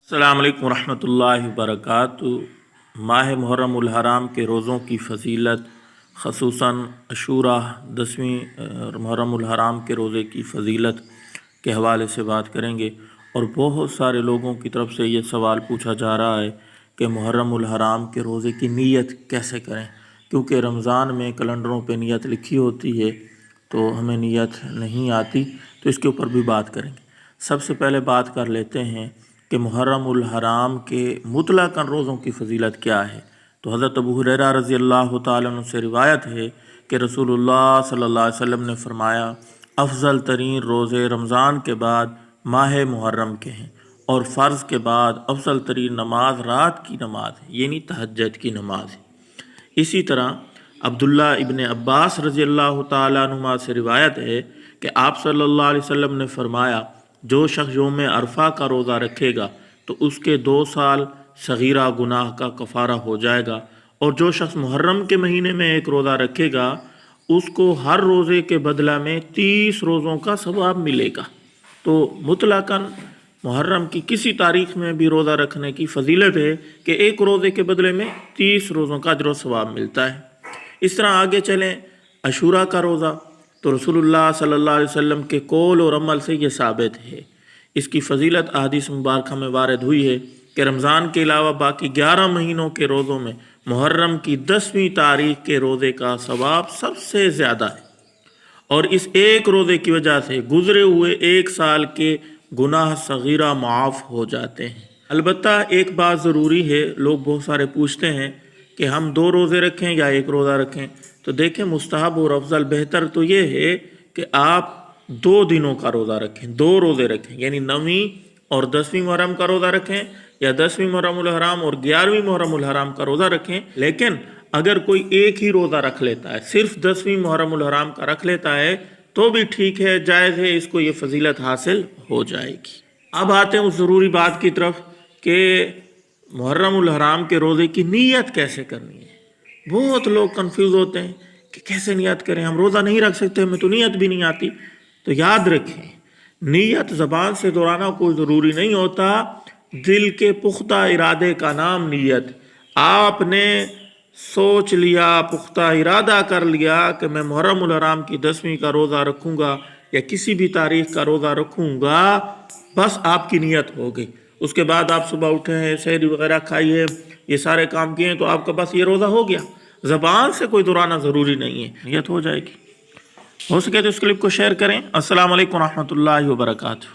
السلام علیکم ورحمۃ اللہ وبرکاتہ۔ ماہ محرم الحرام کے روزوں کی فضیلت، خصوصاً عاشوراء 10ویں محرم الحرام کے روزے کی فضیلت کے حوالے سے بات کریں گے۔ اور بہت سارے لوگوں کی طرف سے یہ سوال پوچھا جا رہا ہے کہ محرم الحرام کے روزے کی نیت کیسے کریں، کیونکہ رمضان میں کیلنڈروں پہ نیت لکھی ہوتی ہے تو ہمیں نیت نہیں آتی، تو اس کے اوپر بھی بات کریں گے۔ سب سے پہلے بات کر لیتے ہیں کہ محرم الحرام کے مطلقاً روزوں کی فضیلت کیا ہے۔ تو حضرت ابو ہریرہ رضی اللہ تعالیٰ عنہ سے روایت ہے کہ رسول اللہ صلی اللہ علیہ وسلم نے فرمایا، افضل ترین روزے رمضان کے بعد ماہ محرم کے ہیں، اور فرض کے بعد افضل ترین نماز رات کی نماز ہے، یعنی تہجد کی نماز ہے۔ اسی طرح عبداللہ ابن عباس رضی اللہ تعالیٰ عنہما سے روایت ہے کہ آپ صلی اللہ علیہ وسلم نے فرمایا، جو شخص یوم عرفہ کا روزہ رکھے گا تو اس کے 2 سال صغیرہ گناہ کا کفارہ ہو جائے گا، اور جو شخص محرم کے مہینے میں ایک روزہ رکھے گا اس کو ہر روزے کے بدلہ میں 30 روزوں کا ثواب ملے گا۔ تو مطلقاً محرم کی کسی تاریخ میں بھی روزہ رکھنے کی فضیلت ہے کہ ایک روزے کے بدلے میں 30 روزوں کا اجر و ثواب ملتا ہے۔ اس طرح آگے چلیں، عاشوراء کا روزہ تو رسول اللہ صلی اللہ علیہ وسلم کے قول اور عمل سے یہ ثابت ہے۔ اس کی فضیلت احادیث مبارکہ میں وارد ہوئی ہے کہ رمضان کے علاوہ باقی 11 مہینوں کے روزوں میں محرم کی 10ویں تاریخ کے روزے کا ثواب سب سے زیادہ ہے، اور اس ایک روزے کی وجہ سے گزرے ہوئے 1 سال کے گناہ صغیرہ معاف ہو جاتے ہیں۔ البتہ ایک بات ضروری ہے، لوگ بہت سارے پوچھتے ہیں کہ ہم 2 روزے رکھیں یا 1 روزہ رکھیں۔ تو دیکھیں، مستحب اور افضل بہتر تو یہ ہے کہ آپ 2 دنوں کا روزہ رکھیں، 2 روزے رکھیں، یعنی 9ویں اور 10ویں محرم کا روزہ رکھیں، یا 10ویں محرم الحرام اور 11ویں محرم الحرام کا روزہ رکھیں۔ لیکن اگر کوئی ایک ہی روزہ رکھ لیتا ہے، صرف 10ویں محرم الحرام کا رکھ لیتا ہے تو بھی ٹھیک ہے، جائز ہے، اس کو یہ فضیلت حاصل ہو جائے گی۔ اب آتے ہیں اس ضروری بات کی طرف کہ محرم الحرام کے روزے کی نیت کیسے کرنی ہے۔ بہت لوگ کنفیوز ہوتے ہیں کہ کیسے نیت کریں، ہم روزہ نہیں رکھ سکتے، ہمیں تو نیت بھی نہیں آتی۔ تو یاد رکھیں، نیت زبان سے دہرانا کوئی ضروری نہیں ہوتا، دل کے پختہ ارادے کا نام نیت۔ آپ نے سوچ لیا، پختہ ارادہ کر لیا کہ میں محرم الحرام کی 10ویں کا روزہ رکھوں گا یا کسی بھی تاریخ کا روزہ رکھوں گا، بس آپ کی نیت ہو گئی۔ اس کے بعد آپ صبح اٹھے ہیں، سحری وغیرہ کھائیے، یہ سارے کام کیے ہیں، تو آپ کا بس یہ روزہ ہو گیا۔ زبان سے کوئی دہرانا ضروری نہیں ہے، نیت ہو جائے گی۔ ہو سکے تو اس کلپ کو شیئر کریں۔ السلام علیکم ورحمۃ اللہ وبرکاتہ۔